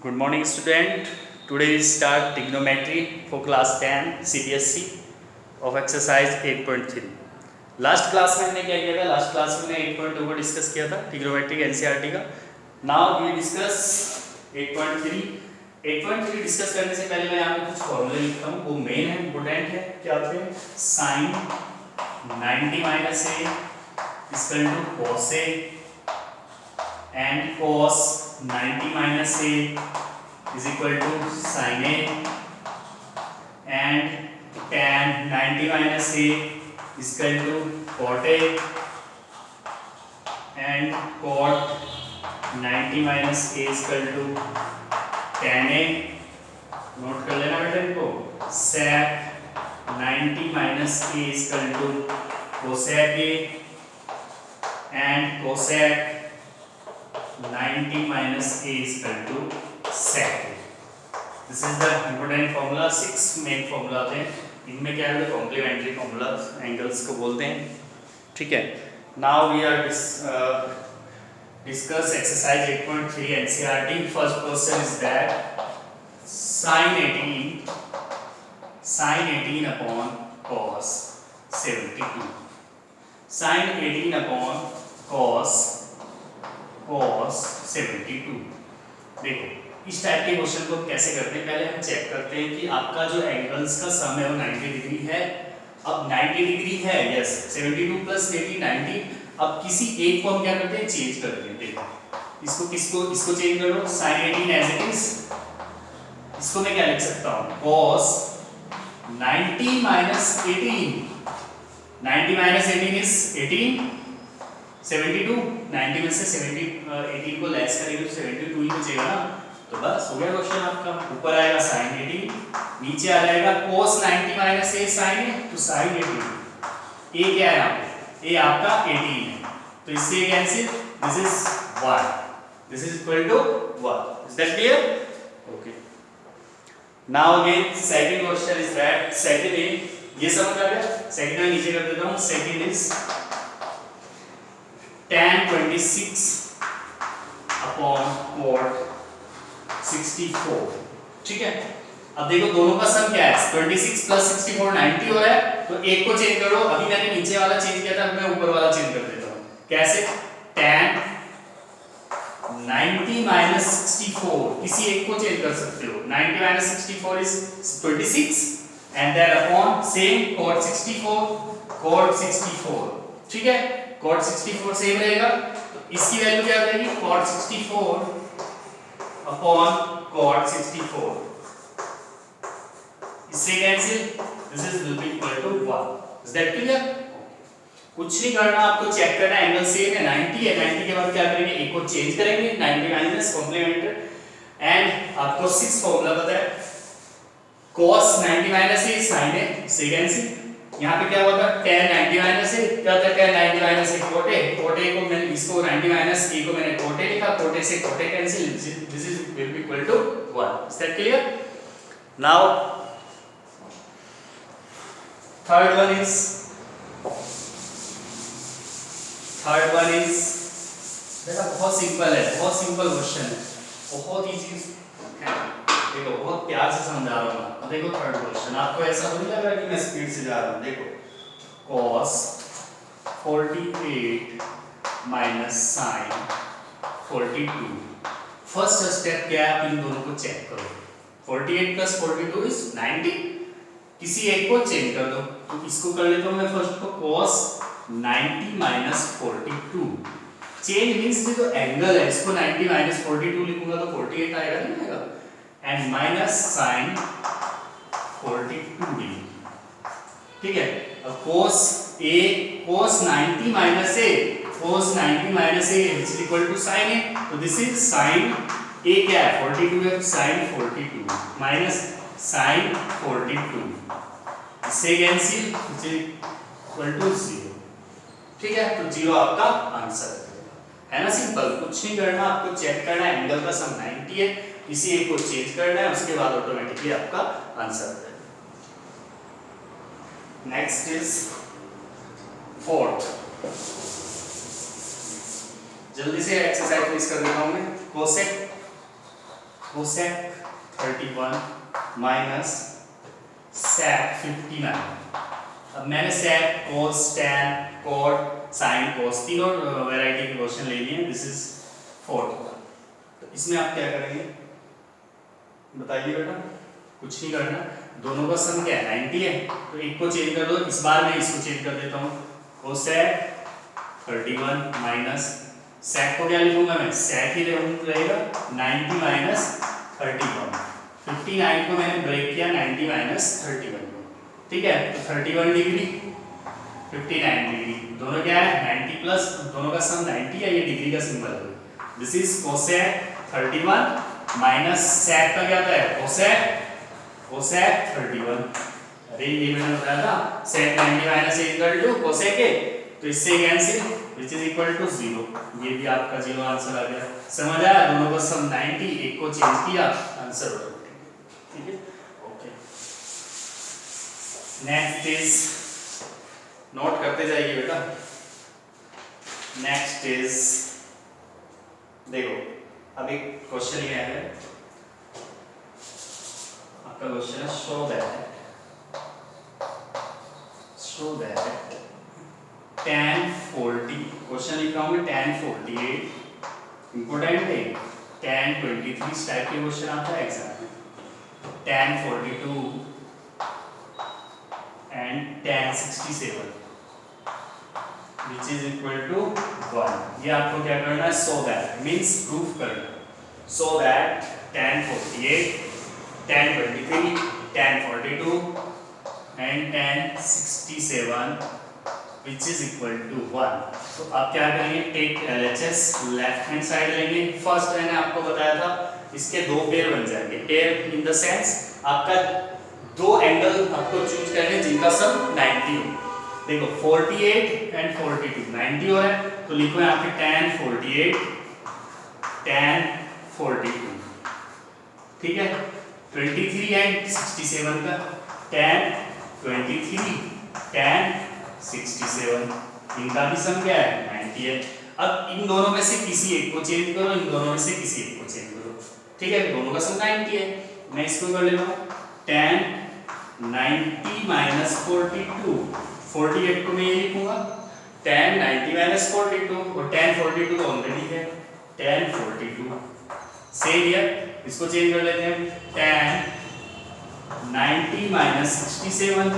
Good morning student. Today we start trigonometry for class 10 CBSE of exercise 8.3. Last class में हमने क्या किया था? लास्ट क्लास में 8.2 को डिस्कस किया था ट्रिग्नोमेट्री एनसीईआरटी का. Now we discuss 8.3. 8.3 डिस्कस करने से पहले मैं यहाँ पे कुछ फॉर्मूले लिखता हूँ, वो मेन है, इंपोर्टेंट है. क्या होते हैं? Sine 90 minus A equal to cos A and cos 90 minus a is equal to sin a and tan 90 minus a is equal to cot a and cot 90 minus a is equal to tan a. Note कर लेना बेटा इनको. sec 90 minus a is equal to cosec a and cosec 90 minus a is equal to sec. This is the important formula. 6 main formula आते हैं. इनमें क्या है? Complementary formula angles को बोलते हैं. ठीक है. Now we are discuss exercise 8.3 NCERT. First question is that sin 18 upon cos 72. Sin 18 upon cos 72. देखो इस टाइप के क्वेश्चन को कैसे करते हैं, पहले हम चेक करते हैं कि आपका जो एंगल्स का सम है वो 90 डिग्री है. अब 90 डिग्री है, यस. 72 प्लस 80 90. अब किसी एक को हम क्या करते हैं? चेंज करते हैं. देखो इसको चेंज करो. sin 18 as it is. इसको मैं क्या लिख सकता हूँ? cos 90 minus 18. 90 minus 18 is 18. 72. 90 में से 18 को लेस करेंगे तो 72 ही बचेगा ना. तो बस हो गया क्वेश्चन आपका. ऊपर आएगा sin 18, नीचे आ जाएगा cos 90 minus a sin a. तो sin 18 a क्या है? यहाँ पे a आपका 18 है, तो इससे cancel. This is 1. This is equal to 1. Is that clear? Okay. Now again second question is that second A. ये समझ आ गया? सेकंड में नीचे कर देता हूँ. Second is tan 26 upon cot 64. ठीक है. अब देखो दोनों का सम क्या है? 26 प्लस 64 90 हो रहा है, तो एक को चेंज करो. अभी मैंने नीचे वाला चेंज किया था, अब मैं ऊपर वाला चेंज कर देता हूँ. कैसे? tan 90 minus 64. किसी एक को चेंज कर सकते हो. 90 minus 64 is 26 and then upon same cot 64. ठीक है. cot 64 सेम रहेगा, तो इसकी वैल्यू क्या आ जाएगी? cot 64 upon cot 64. इससे cancel. This is will be equal to 1. Is that clear? कुछ नहीं करना, आपको चेक करना है एंगल सेम है. 90 है. 90 के बाद क्या करेंगे? एक को चेंज करेंगे. 90 माइनस कॉम्प्लीमेंट एंड आपको 6 फॉर्मूला पता है. cos 90 minus a sin a. इससे कैंसिल. यहाँ पे क्या हुआ था? tan 90 माइनस a क्या होता है? tan 90 minus a cot a. cot a को मैंने इसको 90 माइनस a को मैंने cot a लिखा. cot a से cot a cancel. This is will be equal to 1. Is that clear? Now third one is बेटा बहुत सिंपल है, बहुत सिंपल क्वेश्चन है, बहुत इजी है. देखो बहुत प्यार से समझा रहा हूँ. अब देखो थर्ड क्वेश्चन. आपको ऐसा तो नहीं लग रहा कि मैं स्पीड से जा रहा हूँ? देखो cos 48 minus sin 42. First step क्या है? आप इन दोनों को चेक करो. 48 प्लस 42 इज 90. किसी एक को चेंज कर दो. तो इसको कर लेता हूँ मैं फर्स्ट को. cos 90 minus 42. चेंज मींस जो एंगल है इसको 90 माइनस 42 लिखूंगा तो 48 आएगा, नहीं आएगा? And minus sin 42 degree. ठीक है. अब cos 90 minus a which is equal to sin a. तो दिस इज sin a क्या है? 42 है, sin 42 माइनस sin 42. इससे cancel, which is equal to 0. ठीक है. तो 0 आपका आंसर है ना. सिंपल, कुछ नहीं करना, आपको चेक करना है एंगल का सम 90 है, इसी एक को चेंज करना है, उसके बाद ऑटोमेटिकली आपका आंसर आ जाएगा. Next is fourth. जल्दी से एक्सरसाइज फिनिश कर देता हूं मैं. Cosec cosec 31 minus sec 59। अब मैंने sec, cos, tan, cot, sine, cos तीनों वैरायटी के क्वेश्चन ले लिए। This is 4th। तो इसमें आप क्या करेंगे बताइए बेटा। कुछ नहीं करना, दोनों का सम क्या है 90 है, तो एक को चेंज कर दो। इस बार मैं इसको चेंज कर देता हूँ। कोसेक 31 माइनस सेक को क्या लिखूंगा मैं, सेक ही रहेगा 90 माइनस 31। 59 को मैंने ब्रेक किया 90 माइनस 31 को, ठीक है। तो 31 डिग्री 59 डिग्री, दोनों क्या है 90 प्लस, दोनों का सम 90 है, ये डिग्री का सिंबल है। This is cosec 31 minus sec का क्या था कोसेक 31। अरे ये मैंने बताया था sec 90 minus equal to cosec है, तो इससे cancel which is equal to 0। ये भी आपका 0 आंसर आ गया। समझ आया, दोनों का सम 90, एक को चेंज किया, आंसर हो गया। ठीक है, ओके। नेक्स्ट इज, नोट करते जाइए बेटा। नेक्स्ट इज, देखो अब एक क्वेश्चन ये है, आपका क्वेश्चन है शो दैट tan 40, क्वेश्चन लिख रहा हूं मैं tan 48 इंपोर्टेंट है, tan 23 इस टाइप के क्वेश्चन आता है एग्जाम में, tan 42 and tan 67 which is equal to 1। ये आपको क्या करना है, so that means प्रूफ करना, so that tan 48, tan 23, tan 42 and tan 67 which is equal to 1। तो आप क्या करेंगे, take LHS, left hand side लेंगे। फर्स्ट मैंने आपको बताया था इसके दो पेयर बन जाएंगे। पेयर इन द सेंस आपका दो एंगल आपको चूज करने जिनका सम 90 हो। देखो 48 एंड 42 90 हो रहा है, तो लिखो यहाँ पे tan 48 tan 42, ठीक है। 23 एंड 67 का tan 23 tan 67, इनका भी सम क्या है 90 है। अब इन दोनों में से किसी एक को चेंज करो, इन दोनों में से किसी एक को चेंज करो, ठीक है। दोनों का सम 90 है, मैं इसको कर लेता हूँ tan 90 माइनस 42, 48 को मैं ये लिखूंगा tan 90 माइनस 42, और tan 42 तो ऑलरेडी है tan 42, सेम हियर, इसको चेंज कर लेते हैं tan 90 माइनस 67,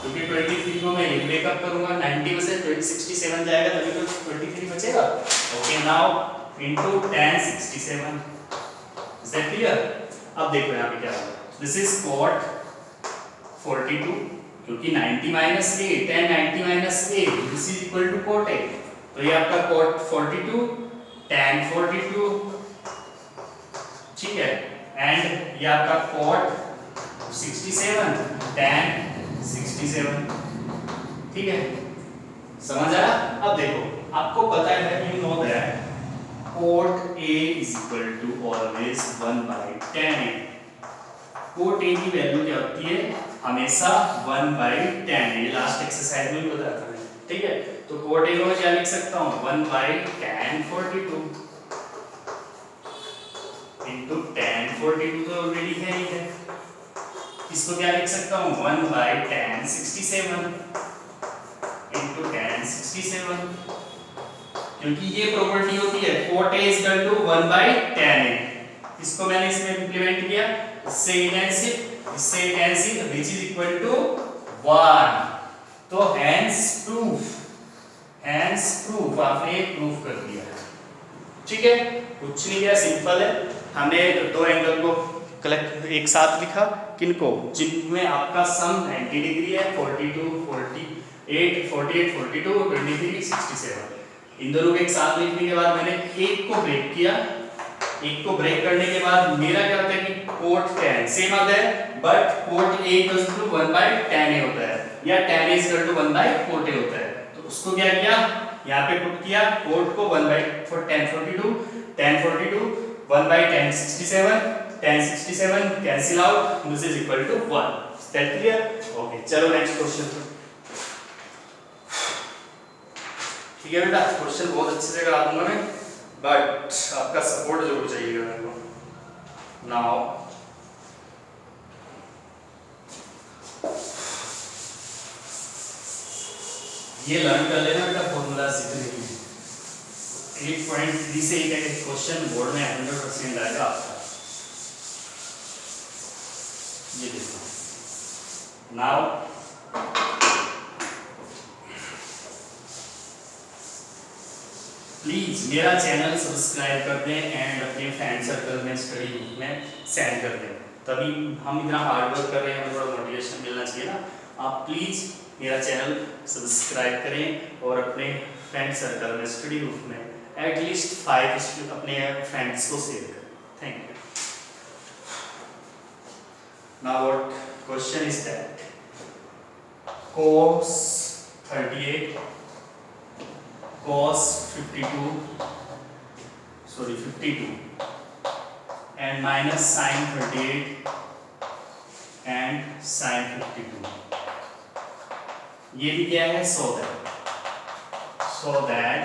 क्योंकि 23 को मैं ये ब्रेकअप करूंगा, 90 में से 67 जाएगा तभी तो 23 बचेगा। Okay, now into tan 67, is that clear. अब देखो यहाँ पे क्या होगा, दिस इज cot 42, क्योंकि 90 minus a, tan 90 minus a, this is equal to cot a, तो ये आपका cot 42 tan 42, ठीक है, एंड ये आपका cot 67 tan 67, ठीक है, समझ आया। अब देखो आपको पता है you know that cot A is equal to always 1 by tan A। cot A की वैल्यू क्या होती है, हमेशा 1 by tan A, last exercise में भी बताया था, ठीक है। तो cot A को मैं क्या लिख सकता हूँ 1 by tan 42 into tan 42 तो ऑलरेडी है ही है। इसको क्या लिख सकता हूँ 1 by tan 67 into tan 67, क्योंकि ये प्रॉपर्टी होती है cot A is equal to 1 by tan A। इसको मैंने इसमें इंप्लीमेंट किया, इससे cancel which is equal to 1। तो hence proof आपने प्रूफ कर दिया, ठीक है। कुछ नहीं किया, सिंपल है। हमने दो एंगल को कलेक्ट एक साथ लिखा, किनको, जिनमें आपका सम 90 डिग्री है, 42 48 42 23 67। इन दोनों को एक साथ लिखने के बाद मैंने एक को ब्रेक किया, एक को ब्रेक करने के बाद मेरा क्या होता है कि cot tan सेम आता है, but cot A equals to 1 by tan A होता है, या tan A equal to 1 by cot A होता है। तो उसको क्या किया, यहाँ पे पुट किया cot को 1 by tan 42 1 by tan 67, tan 67 cancel out, this is equal to 1। Is that clear? Okay, चलो नेक्स्ट क्वेश्चन। ठीक है बेटा, क्वेश्चन बहुत अच्छे से करा दूंगा मैं, बट आपका सपोर्ट जरूर चाहिएगा मेरे को। नाउ ये लर्न कर लेना बेटा फॉर्मूला सीखने के लिए 8.3 से एक क्वेश्चन बोर्ड में 100% आएगा आपका। ये देखो नाउ प्लीज मेरा चैनल सब्सक्राइब कर दें एंड अपने फ्रेंड सर्कल में स्टडी ग्रुप में सेंड कर दें, तभी हम इतना हार्ड वर्क कर रहे हैं, हमें थोड़ा मोटिवेशन मिलना चाहिए ना। आप प्लीज मेरा चैनल सब्सक्राइब करें और अपने फ्रेंड सर्कल में स्टडी ग्रुप में एटलीस्ट 5 अपने फ्रेंड्स को शेयर करें। Thank you. Now what question is that cos 38 cos 52 and minus sin 38 and sin 52। ये भी क्या है so that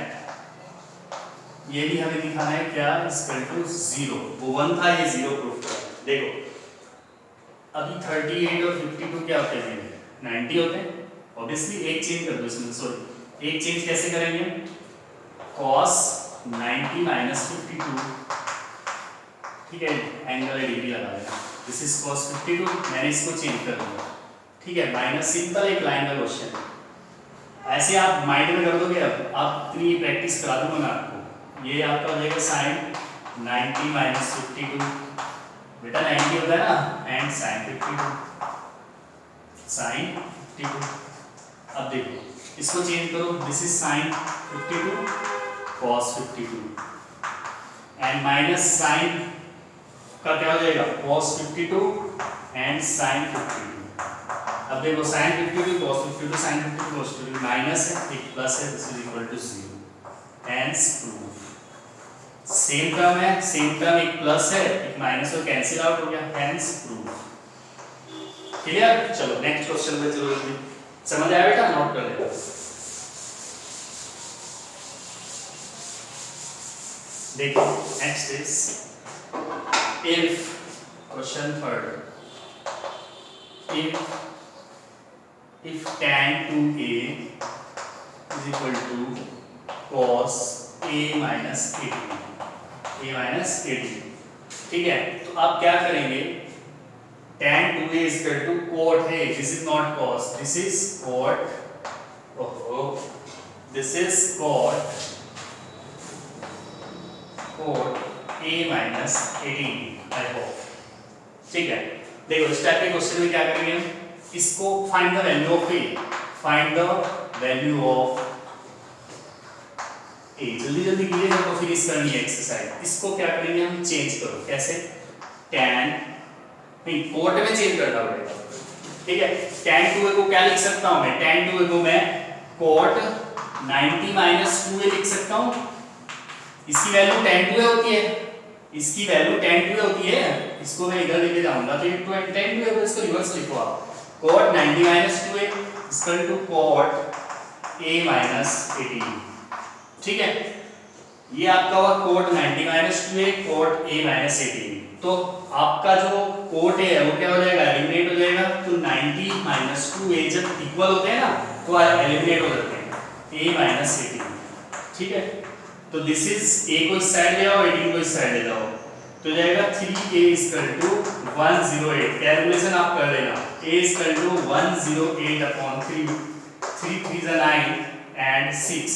ये भी हमें दिखाना है क्या इक्वल टू 0। वो 1 था, ये 0 प्रूफ कर। देखो अभी 38 और 52 क्या होते हैं 90 होते हैं। ऑब्वियसली एक चेंज कर दो इसमें, सॉरी एक चेंज कैसे करेंगे cos 90 minus 52, ठीक है एंगल डिग्री लगा लेना। दिस इज cos 52, मैंने इसको चेंज कर दिया, ठीक है माइनस सिंपल एक लाइन का क्वेश्चन। ऐसे आप माइंड में कर दोगे, अब आप इतनी प्रैक्टिस करा दूंगा मैं आपको। ये आपका हो जाएगा sin 90 minus 52, बेटा 90 होता है ना, एंड sin 52। अब देखो इसको चेंज करो, this is sin 52 cos 52 and minus sin का क्या हो जाएगा cos 52 एंड sin 52। अब देखो sin 52 cos 52 sin 52 cos 52 minus है, एक प्लस है, this is equal to 0। Hence proof same term है, सेम टर्म एक प्लस है एक माइनस और कैंसिल आउट हो गया, हेंस प्रूफ। क्लियर? चलो नेक्स्ट क्वेश्चन पे चलो, समझ आया बेटा? नोट कर लेना। देखो next is if question third, if tan 2a is equal to cos a minus 18, ठीक है। तो आप क्या करेंगे, tan 2a is equal to cot है, this is not cos, this is cot, this is cot a minus 18 I hope, ठीक है। देखो इस टाइप के क्वेश्चन में क्या करेंगे हम, इसको find the value of a, find the value of a, जल्दी जल्दी कीजिए तो फिनिश करनी है एक्सरसाइज। इसको क्या करेंगे हम, चेंज करो, कैसे tan नहीं कोट में चेंज करना पड़ेगा, ठीक है। tan 2a को क्या लिख सकता हूं मैं, tan 2a को मैं cot 90 minus 2a लिख सकता हूं। इसकी वैल्यू tan 2a होती है, इसकी वैल्यू tan 2a होती है, इसको मैं इधर लेके जाऊंगा तो ये tan 2a को इसको रिवर्स लिखो आप, cot 90 minus 2a equal to cot a minus 18, ठीक है। ये आपका हुआ cot 90 minus 2a cot a minus 18। तो आपका जो cot a है वो क्या हो जाएगा, एलिमिनेट हो जाएगा। तो 90 minus 2a जब इक्वल होते हैं ना तो एलिमिनेट हो जाते हैं, a minus 18, ठीक है। तो दिस इज a को इस साइड ले आओ, 18 को इस साइड ले जाओ, तो जाएगा 3a इक्वल टू 108। कैलकुलेशन आप कर लेना, a equal to 108 upon 3, 3 3 is 9 and 6,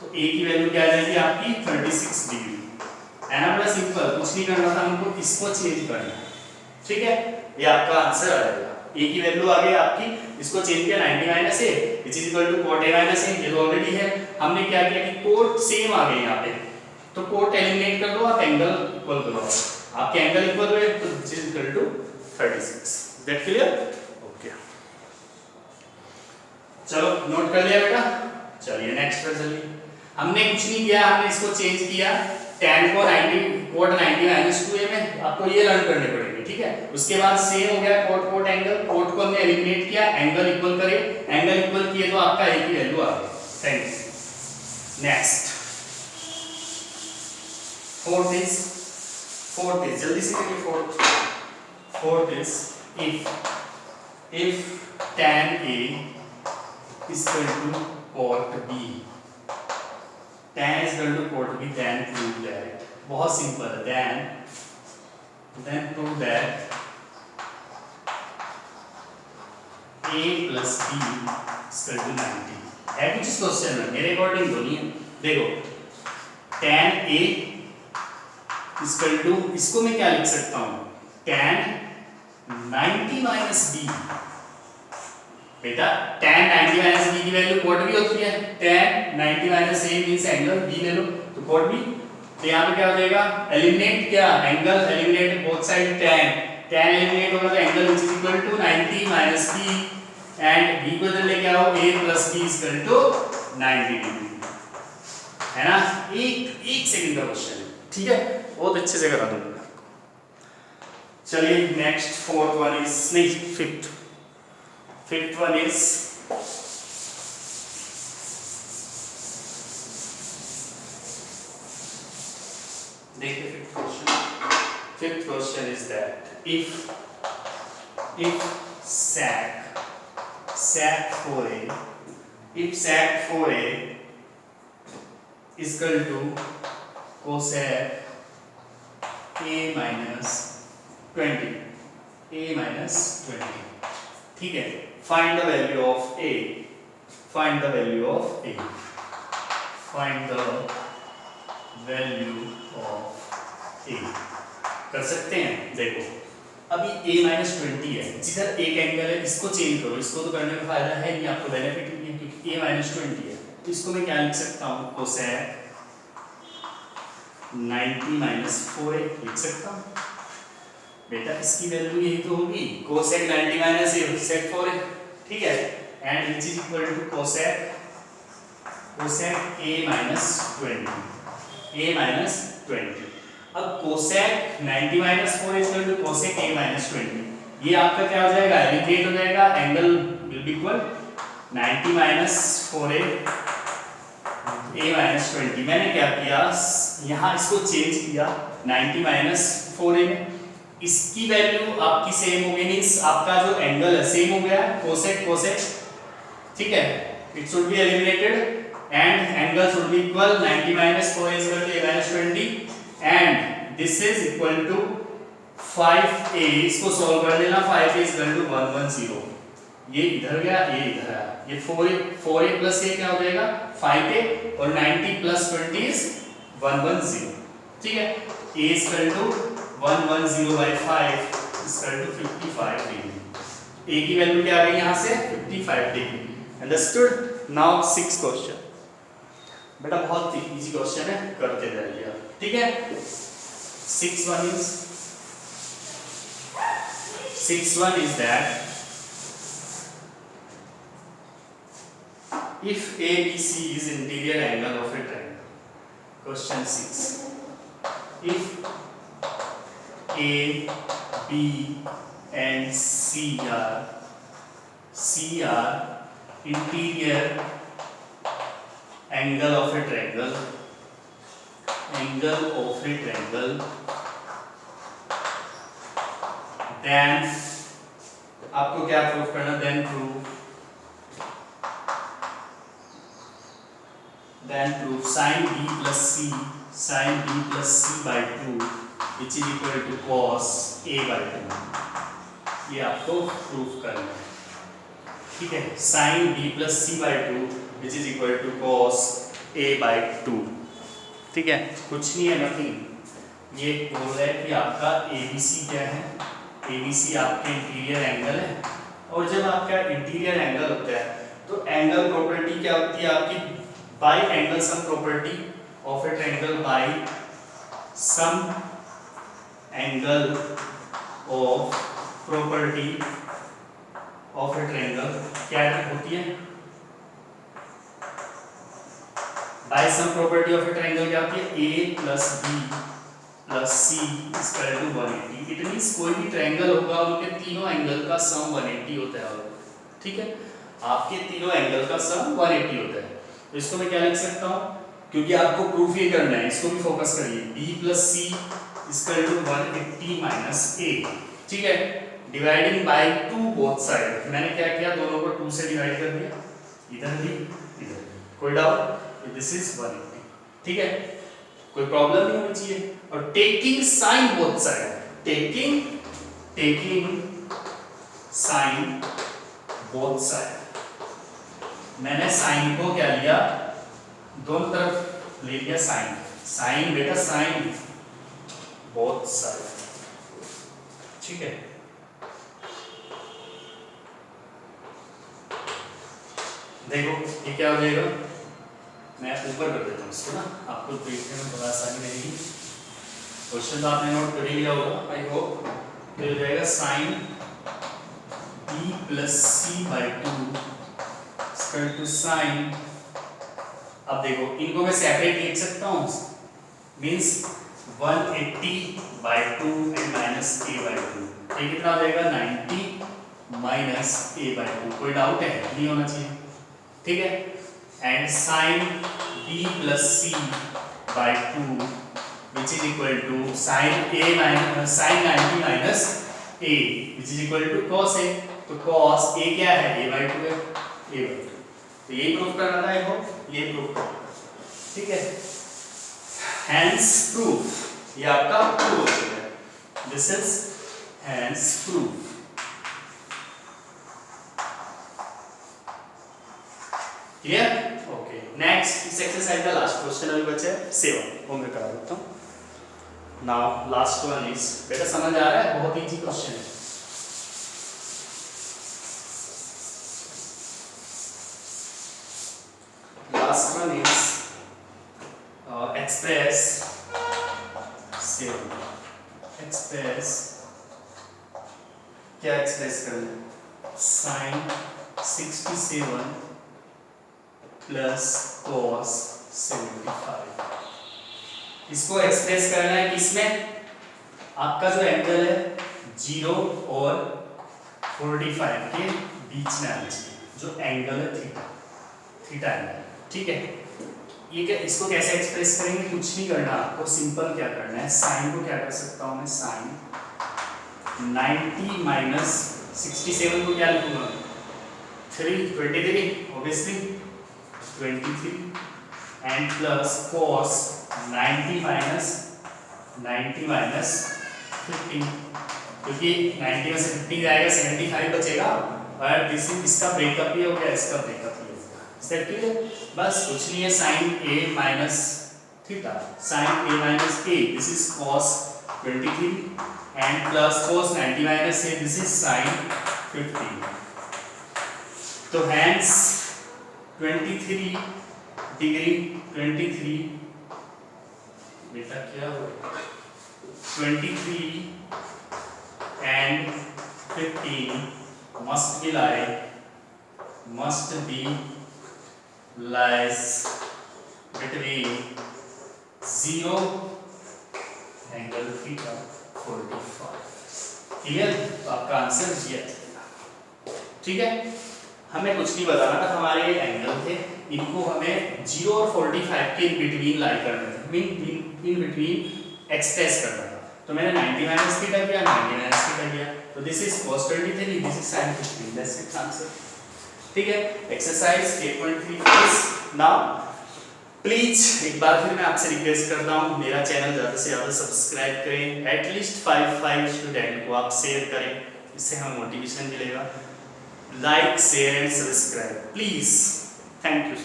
तो a की वैल्यू क्या आ जाएगी आपकी 36 डिग्री। है ना बड़ा सिंपल, कुछ नहीं करना था हमको, इसको चेंज करना है, ठीक है। ये आपका आंसर आ जाएगा, a की वैल्यू आ गई आपकी, इसको चेंज किया 90 minus a which is equal to cot a minus a, ये तो ऑलरेडी है। हमने क्या किया कि कोट सेम आ गए यहाँ पे, तो कोट एलिमिनेट कर दो, आप एंगल इक्वल करो, आपके एंगल इक्वल हुए तो this is equal to 36। That clear? Okay चलो नोट कर लिया बेटा। चलिए नेक्स्ट पर चलिए। हमने कुछ नहीं किया, हमने इसको चेंज किया tan को 90 cot 90 minus 2a में, आपको ये लर्न करने पड़ेंगे, ठीक है। उसके बाद सेम हो गया cot cot एंगल, cot को हमने एलिमिनेट किया, एंगल इक्वल करे, एंगल इक्वल किए तो आपका a की वैल्यू आ गई। Thank you. Next fourth is fourth is, जल्दी से करिए, fourth is if tan A is equal to cot B, tan is equal to cot B, then prove that, बहुत सिंपल है, then prove that A plus B is equal to 90 है कुछ इस question में, मेरे अकॉर्डिंग तो नहीं है। देखो tan A is equal to, इसको मैं क्या लिख सकता हूँ, tan 90 माइनस बी, बेटा tan 90 माइनस बी की वैल्यू cot b होती है, tan 90 minus a means angle b ले लो तो cot b, तो यहाँ पे क्या हो जाएगा, एलिमिनेट क्या, angle eliminate both side, tan eliminate होगा तो angle which is equal to 90 minus b and b को इधर लेके आओ, a plus b is equal to 90 degree, है ना। एक सेकंड का क्वेश्चन है, ठीक है, बहुत अच्छे से करा दूंगा। चलिए नेक्स्ट फोर्थ वन इज, नहीं फिफ्थ वन इज, देखिए fifth question is that if sec 4a is equal to cosec a minus 20, ठीक है, find the value of a, find the value of a, कर सकते हैं। देखो अभी a minus 20 है, जिधर एक एंगल है इसको चेंज करो, इसको तो करने का फायदा है नहीं, आपको बेनिफिट नहीं है क्योंकि a minus 20 है, तो इसको मैं क्या लिख सकता हूँ, cosec 90 minus 4a लिख सकता हूँ, बेटा इसकी वैल्यू यही तो होगी, cosec 90 minus a sec 4a, ठीक है, and which is equal to cosec a minus 20, अब cosec 90 minus 4 is equal to cosec a minus 20, ये आपका क्या हो जाएगा, एलिमिनेट हो जाएगा, angle will be equal 90 minus 4a minus 20, मैंने क्या किया यहाँ इसको चेंज किया 90 minus 4a में, इसकी वैल्यू आपकी सेम हो गई, मींस आपका जो एंगल है सेम हो गया, cosec, ठीक है, it should be eliminated and angle should be equal 90 minus 4a is equal to a minus 20 and this is equal to 5a, इसको सॉल्व कर लेना, 5a is equal to 110, ये इधर गया, ये इधर आया, ये 4a plus a क्या हो जाएगा 5a और 90 plus 20 is 110, ठीक है, a is equal to 110 by 5 is equal to 55 degree, a की वैल्यू क्या आ गई यहाँ से 55 degree, understood. Now 6th question, बेटा बहुत इजी क्वेश्चन है, करते जाइए, ठीक है। 6th one is that if ABC is interior angle of a triangle, question 6, if A, B and C are interior angle of a triangle, then आपको क्या proof करना, then prove sin B plus C by 2 which is equal to cos A by 2, ये आपको proof करना है, ठीक है, sin B plus C by 2 which is equal to cos A by 2, ठीक है, कुछ नहीं है, नथिंग, ये बोल रहा है कि आपका ABC क्या है, ABC आपके इंटीरियर एंगल है, और जब आपका इंटीरियर एंगल होता है तो एंगल प्रॉपर्टी क्या होती है आपकी, by angle sum property of a triangle by sum angle of property of a triangle क्या होती है, by sum property of a triangle क्या होती है, A plus B plus C is equal to 180, it means कोई भी triangle होगा उनके तीनों एंगल का सम 180 होता है, ठीक है, आपके तीनों एंगल का सम 180 होता है, तो इसको मैं क्या लिख सकता हूँ, क्योंकि आपको प्रूफ ये करना है, इसको भी फोकस करिए, B plus C equal to 180 minus A, ठीक है। डिवाइडिंग बाय 2 बोथ साइड, मैंने क्या किया, दोनों को 2 से डिवाइड कर दिया, इधर भी इधर भी। कोई डाउट? दिस इज 180, ठीक है, कोई प्रॉब्लम नहीं होनी चाहिए। और taking sine both side, taking sine both side, मैंने साइन को क्या लिया, दोनों तरफ ले लिया साइन, साइन बेटा साइन बोथ साइड, ठीक है। देखो ये क्या हो जाएगा, मैं ऊपर कर देता हूँ इसको ना, आपको देखने में थोड़ा आसानी रहेगी। क्वेश्चन तो आपने नोट कर ही लिया होगा आई होप। तो हो जाएगा sine B plus C by 2 equal to sine, अब देखो इनको मैं सेपरेट लिख सकता हूँ, means 180 by 2 and minus A by 2, ये कितना हो जाएगा 90 माइनस ए बाई 2। कोई डाउट है? नहीं होना चाहिए, ठीक है। And sine B plus C by 2 which is equal to sine A minus sine 90 minus A which is equal to cos A, तो कॉस ए क्या है, ए बाई 2 है, ए बाई 2। तो यही प्रूफ करना था, देखो ये प्रूफ करना, ठीक है। हैंस प्रूफ, ये आपका प्रूफ है, this is hence proof. Clear? Okay, next इस एक्सरसाइज का लास्ट क्वेश्चन अभी बचा है 7, वो मैं करा देता हूँ। नाउ लास्ट वन इज, बेटा समझ आ रहा है, बहुत इजी क्वेश्चन है। Last one is express 7, express क्या एक्सप्रेस करना, साइन 67 प्लस कॉस 75, इसको एक्सप्रेस करना है किसमें, आपका जो एंगल है 0 और 45 के बीच में आना चाहिए, जो एंगल है थीटा एंगल, ठीक है। ये क्या, इसको कैसे एक्सप्रेस करेंगे, कुछ नहीं करना आपको, सिंपल क्या करना है, साइन को क्या कर सकता हूँ मैं, साइन 90 माइनस 67 को क्या लिखूंगा, 23 obviously 23 and plus cos 90 minus 15, क्योंकि 90 में से 15 जाएगा 75 बचेगा, और इसका ब्रेकअप ही हो गया, इसका ब्रेकअप ही हो गया, सेट क्लियर। बस कुछ नहीं है, sine A minus theta, sine A minus A, this is cos 23 and plus cos 90 minus A, this is sine 15। तो हैंस 23 डिग्री 23 बेटा क्या हो 23 and 15 must be lies between 0 angle theta 45। Clear? तो आपका आंसर ये है, ठीक है। हमें कुछ नहीं बताना था, हमारे ये एंगल थे, इनको हमें 0 और 45 के इन बिटवीन लाई करना था, इन बिटवीन एक्सप्रेस करना था। तो मैंने 90 माइनस थीटा किया, 90 माइनस थीटा किया, तो this is cos 23, this is sin 15, that's it answer, ठीक है। एक्सरसाइज 8.3 नाउ प्लीज एक बार फिर मैं आपसे रिक्वेस्ट करता हूँ, मेरा चैनल ज़्यादा से ज़्यादा सब्सक्राइब करें, एटलीस्ट 5 स्टूडेंट को आप शेयर करें, इससे हमें मोटिवेशन मिलेगा। Like share and subscribe please, thank you.